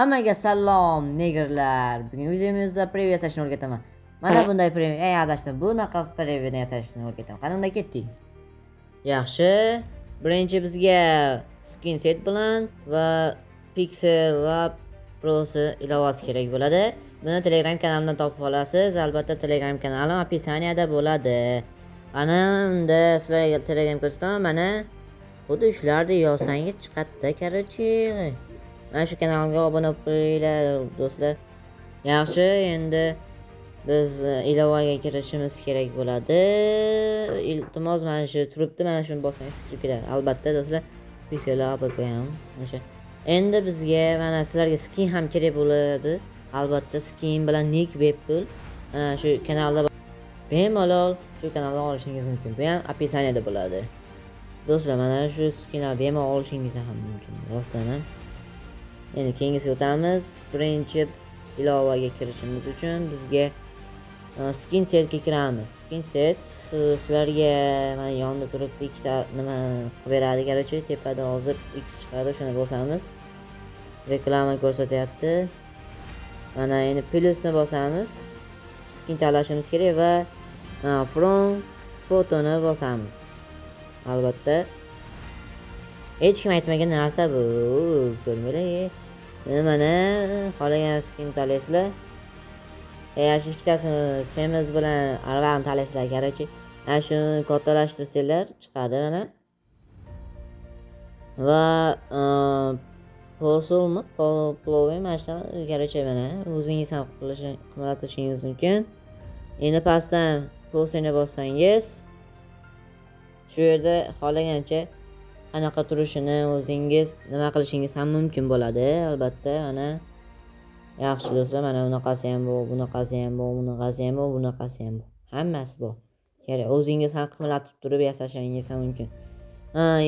Hammaga salom negerlar. Bugungi videomizda preview yasashni o'rgataman. Mana bunday preview, adashdim. Bunaqa preview yasashni o'rgataman. Qani unda ketdik. Yaxshi. Birinchi bizga skin set bilan va Pixel Lab Pro'si ilovasi kerak bo'ladi. Buni Telegram kanalimdan topib olasiz. Albatta Telegram kanalim описаниеda bo'ladi. Ana unda sizlarga Telegram ko'rsataman. Mana xuddi shularni yozsangiz chiqadi, короче. Mana shu kanalimga obuna bo'linglar do'stlar. Yaxshi, endi biz ilovaga kirishimiz kerak bo'ladi. Iltimos mana shu turibdi, mana shuni bossangiz kirib ketadi. Albatta do'stlar, Pixel Lab ham o'sha. Endi bizga mana sizlarga skin ham kerak bo'ladi. Albatta skin bilan nick webpul shu kanalda bemalol shu kanaldan olishingiz mumkin. Bu ham описаниеda bo'ladi. Do'stlar, mana shu skinlarni bemalol olishingiz ham mumkin. Rostdan ham. Endi keyingisiga o'tamiz. Birinchi ilovaga kirishimiz uchun bizga skin setga kiramiz. Skin set sizlarga mana yonida turibdi, ikkita nima qilib beradi. Короче, tepada hozir X chiqadi, shuni bosamiz. Reklama ko'rsatyapti. Mana endi plusni bosamiz. Skin tanlashimiz kerak va from fotoni bosamiz. Albatta hech kim aytmagan narsa bu. Ko'rmanglar. Mana qolagan skin tanlaysizlar. Shu ikkitasini semiz bilan arvaqni tanlaysizlar, короче. Ana shuni kattalashtirsanglar chiqadi mana. Va posulmi, plovey mana shu, короче, mana o'zingiz ham qilatishingiz mumkin. Endi pastdan posulni bossangiz shu yerda xohlagancha qanaqa turishini o'zingiz nima qilishingiz ham mumkin bo'ladi. Albatta mana yaxshi do'stlar, mana bunaqasi ham bor, bunaqasi ham bor, bunaqasi ham bor, bunaqasi ham bor. Hammasi bor. Kerak o'zingiz ham qimlatib turib yasashingiz ham mumkin.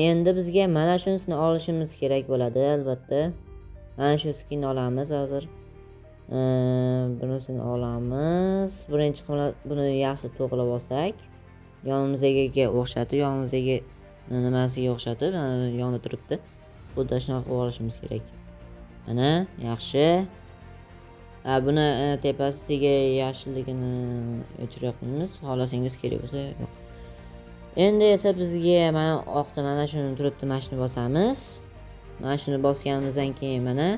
Endi bizga mana shunisini olishimiz kerak bo'ladi albatta. Mana shu skinni olamiz hozir. Bunisini olamiz. Birinchi buni yaxshi to'g'rilab olsak, yonimizdagiga o'xshatib, yonimizdagi nimasiga o'xshatib yonida turibdi. Xuddi shunaqa qilib olishimiz kerak. Mana yaxshi. Buni tepasiga yashilligini o'chiryapmiz. Xohlasangiz kerak bo'lsa yo'q. Endi esa bizga mana oqda mana shuni turibdi, mana shuni bosamiz. Mana shuni bosganimizdan keyin mana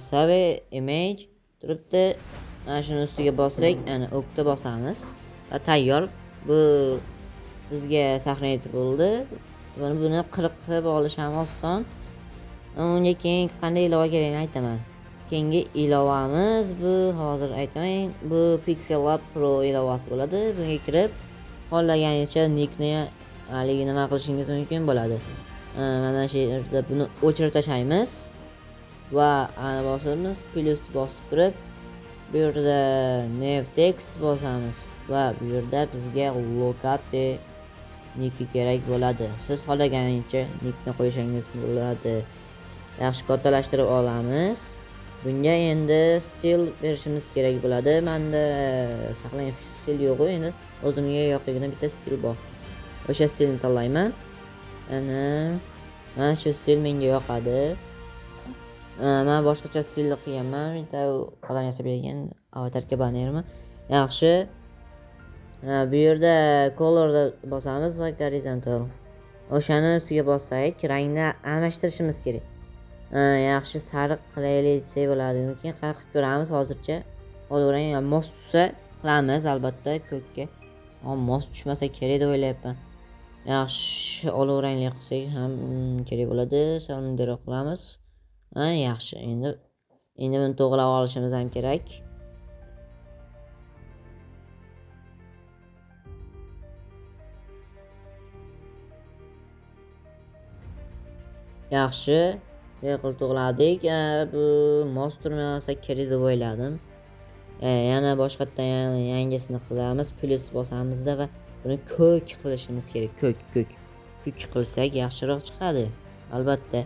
save image turibdi. Mana shuni ustiga bossak, ana o'kda bosamiz va tayyor. Bu bizga saqlanib bo'ldi. Buni 40 qilib olish ham oson. Unga keyin qanday ilova kerakligini aytaman. Keyingi ilovamiz bu, hozir aytaman. Bu Pixel Lab Pro ilovasi bo'ladi. Bunga kirib xohlaganingizcha nickni haligi nima qilishingiz mumkin bo'ladi. Mana shu yerda buni o'chirib tashlaymiz va ana bosamiz, plusni bosib turib, bu yerda new text bosamiz va bu yerda bizga locate nick kerak bo'ladi. Siz xohlaganingizcha nickni qo'yishingiz bo'ladi. Yaxshi kattalashtirib olamiz. Bunga endi stil berishimiz kerak bo'ladi. Menda saqlangan stil yo'q, endi o'zimga yoqadigan bitta stil bor. O'sha stilni tanlayman. Mana shu stil menga yoqadi. Men boshqacha stilni qilganman. Bitta odam yasab bergan avatarga bannermi. Yaxshi. Bu yerda colorda bosamiz va horizontal. O'shani ustiga bossak, rangni almashtirishimiz kerak. Yaxshi sariq qilaylik desak bo'ladi. Keyin qilib ko'ramiz hozircha. Olaverang, mos tushsa qilamiz albatta ko'kka. Mos tushmasa kerak deb o'ylayapman. Yaxshi olaverangli qilsak ham kerak bo'ladi. Salondaroq qilamiz. Yaxshi. Endi buni to'g'rilab olishimiz ham kerak. Yaxshi. Qilib to'g'riladik. Bu mos turmasa kerak deb o'yladim. Yana boshqatdan yangisini qilamiz. Plus bosamizda va buni ko'k qilishimiz kerak. Ko'k qilsak yaxshiroq chiqadi. Albatta.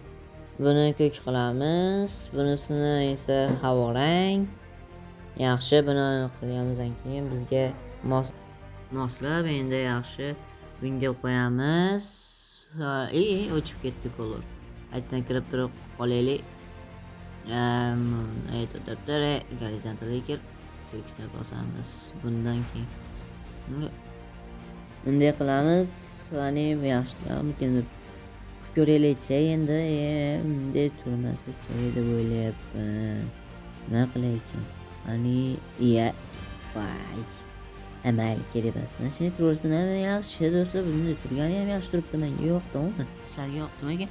Buni ko'k qilamiz. Bunisini esa havo rang. Yaxshi, buni qilganimizdan keyin bizga moslab endi yaxshi bunga qo'yamiz. O'chib ketdi color. Aytdan kirib turib qolaylik. aytibdi gorizontalga ko'kni bosamiz. Bundan keyin bunday qilamiz. Qani yaxshiroqmikin deb ko'raylikchi endi bunday turmasa kerak deb o'ylayapman. Nima qilay ekan? Qani voy amal kerak emas. Mana shuni tursin ham yaxshi do'stlar. Bunday turgani ham yaxshi turibdi. Menga yoqdimi? Sizlarga yoqdimi?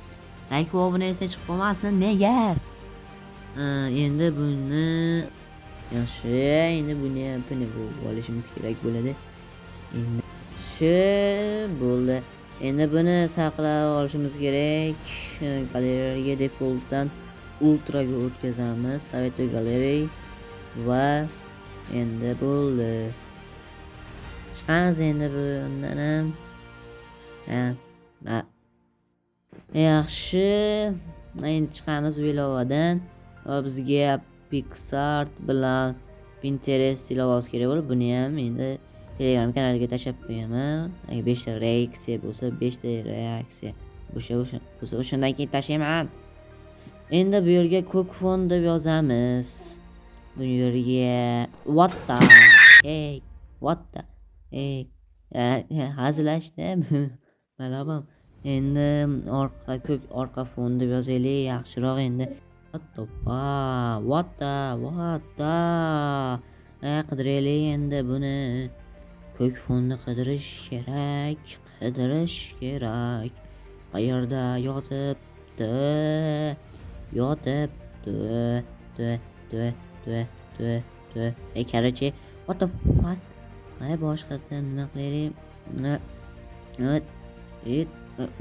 Like va obuna esdan chiqib qolmasin. Negar? Endi buni yaxshi, endi buni ham pini qilib olishimiz kerak bo'ladi. Endi bo'ldi. Endi buni saqlab olishimiz kerak. Galeriyaga defaultdan ultraga o'tkazamiz. Savetoy galeriya va endi bo'ldi. Chiqamiz endi bundan ham. Yaxshi. Endi chiqamiz ilovadan va bizga Pixart bilan Pinterest ilovasi kerak bo'lib, buni ham endi Telegram kanaliga tashlab qo'yaman. Agar 5 ta reaksiya bo'lsa, 5 ta reaksiya bo'lsa o'shandan keyin tashlayman. Endi bu yerga ko'k fon deb yozamiz. Bu yerga what the hazillashdim. Malabam. Endi orqa fon deb yozaylik, yaxshiroq endi. What the qidiraylik endi buni. Ko'k fonni qidirish kerak. Qayerda yotibdi? Короче, what the fuck? Boshqadan nima qilaylik?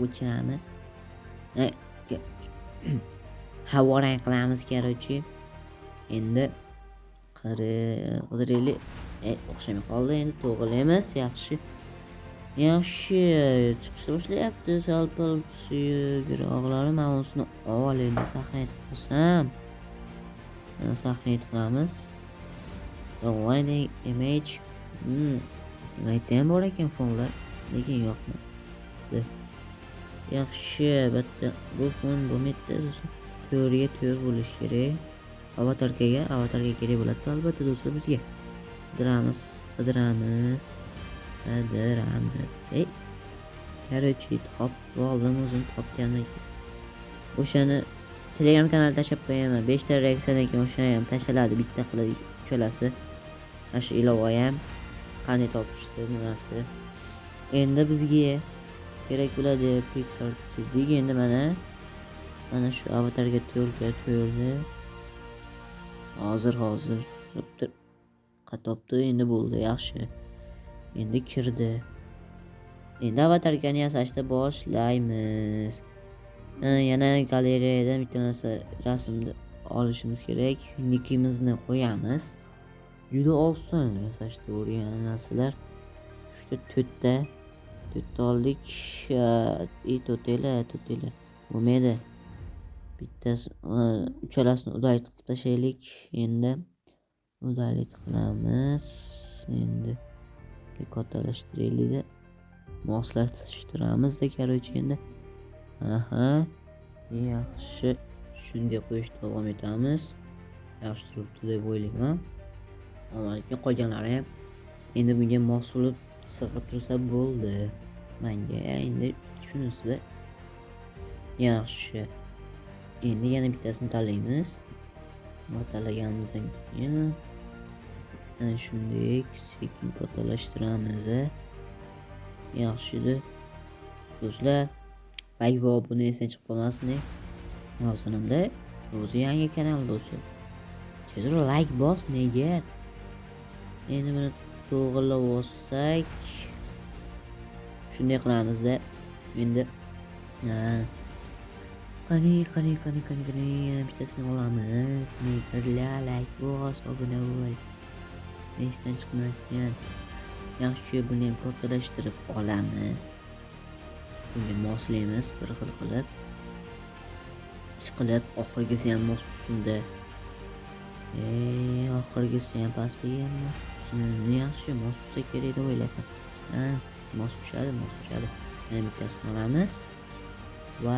O'chiramiz. Havorang qilamiz короче. Endi qidiraylik. O'xshamay qoldi. Endi to'g'rilaymiz. Yaxshi. Chiqishni boshlayapti. Sal-pal suyuqroqlari mausni olaylik. Saqlanib qo'ysam. Saqlanib qilamiz. Downloading image. Nimadan bor ekan fonlar, lekin yo'qmi? Yaxshi, bitta bu fon bo'lmaydi. 4 ga 4 bo'lishi kerak. Avatarga kerak bo'ladi albatta do'stlar bizga. Qidiramiz. Короче, topib oldim, o'zim topgandan keyin. O'shani Telegram kanaliga tashlab qo'yaman. 5 ta reaksiyadan keyin o'shani ham tashladi, bitta qilib uchalasi. Mana shu ilova ham qanday topishdi nimasi. Endi bizga kerak bo'ladi Pixart dedik. Endi mana shu avatarga 4 ga 4ni hozir topdi. Endi bo'ldi, yaxshi. Endi kirdi. Endi avatargani yasashni boshlaymiz. Yana galeriyadan bitta narsa rasmni olishimiz kerak. Nikimizni qo'yamiz. Juda oson yasashni o'rgangan narsalar. Shu 4 ta oldik. Totela bo'lmaydi. Bittasi uchalasini udayt qilib tashlaylik. Endi udayt qilamiz. Endi kattalashtiraylik-da. Moslashtiramiz-da, короче endi. Yaxshi. Shunga qo'yishni davom etamiz. Yaxshi turibdi deb o'ylayman. Avvalgi qolganlari ham endi bunga mos bo'lib sig'ib tursa bo'ldi. Menga endi shunisi yaxshi. Endi yana bittasini tanlaymiz. Tanlaganimizdan keyin ana shunday sekin kattalashtiramiz. Yaxshi-da. Do'stlar, like va obuna esdan chiqib qolmasin. Mavzunimda o'zi yangi kanal do'stlar. Tezroq like bos, nega? Endi buni to'g'rilab olsak, shunday qilamiz-da. Endi qani yana bittasini olamiz. Metrlar like bos, obuna bo'l. Esdan chiqmasin. Yaxshi, buni ham kattalashtirib olamiz. Bunga moslaymiz bir xil qilib. Ishqilib oxirgisi ham mos ustunda. Oxirgisi ham pastdagi ham mos. Yaxshi, mos tutsa kerak deb o'ylayapman. Mos tushadi. Yana bittasini olamiz va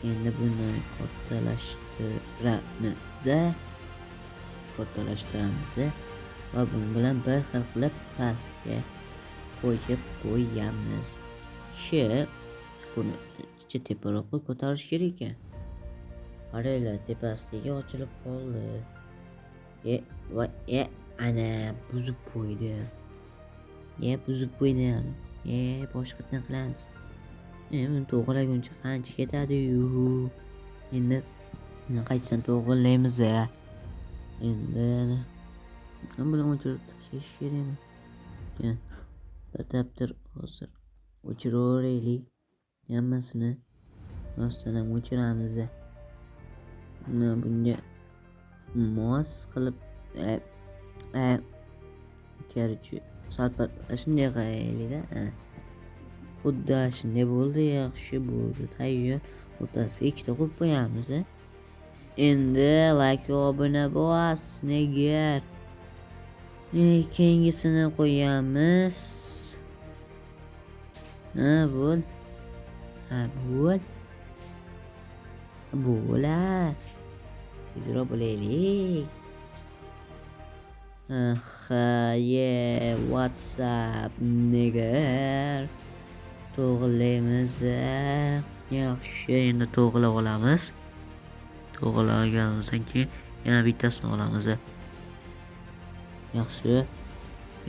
endi buni kattalashtirib kattalashtiramiz va buni bilan bir xil qilib pastga qo'yib qo'yamiz. Buni teparoqqa ko'tarish kerak ekan. Qaranglar, tepasidagi ochilib qoldi. Ana buzib qo'ydim. Boshqatdan qilamiz. Buni to'g'rilaguncha qancha ketadi-yu. Endi qaytadan to'g'rilaymiz. Endi buni o'chirib tashlash kerakmi? Adapter hozir o'chiraveraylik. Hammasini rostdan ham o'chiramiz. Bunga mos qilib короче salpat shunday qilaylik-da. Xuddi shunday bo'ldi, yaxshi bo'ldi. Tayyor. O'rtasiga ikkita qo'yib qo'yamiz. Endi like va obuna bos, negar. Keyingisini qo'yamiz. Bo'l. Bo'lar. Tezroq bo'laylik. WhatsApp negar. To'g'rilaymiz. Yaxshi, endi to'g'rilab olamiz. To'g'rilaganimizdan keyin yana bittasini olamiz. Yaxshi.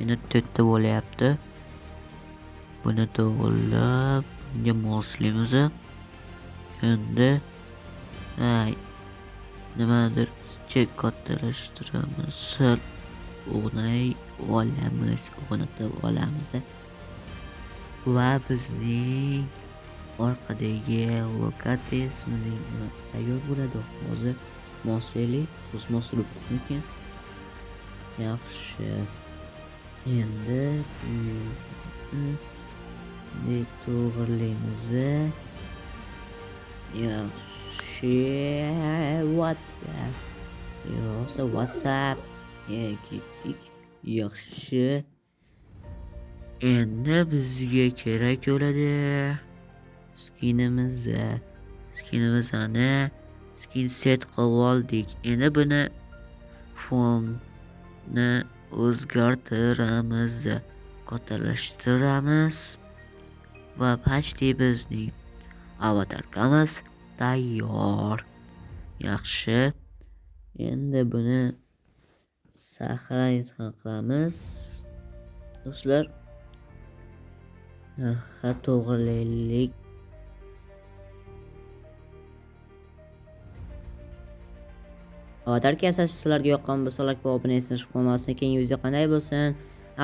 Endi 4 ta bo'layapti. Buni to'g'rilab, bunga moslaymiz. Endi nimadir kattalashtiramiz. O'rnatib olamiz. Va bizning orqadagi lokatsiyamizning nimasi tayyor bo'ladi. Hozir moslaylik. Moslabmikan? Yaxshi. Endi to'g'rilaymiz. Yaxshi. WhatsApp. Ketdik. Yaxshi. Endi bizga kerak bo'ladi skinimizni skin set qilib oldik. Endi buni fonni o'zgartiramiz, kattalashtiramiz va почти bizning avatarkamiz tayyor. Yaxshi. Endi buni saqlanib qilamiz. Do'stlar, to'g'rilaylik. Avatar kasasi sizlarga yoqqan bo'lsa, like va obuna etishni unutmasdan. Keyingi video qanday bo'lsin?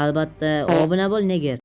Albatta obuna bo'l negar.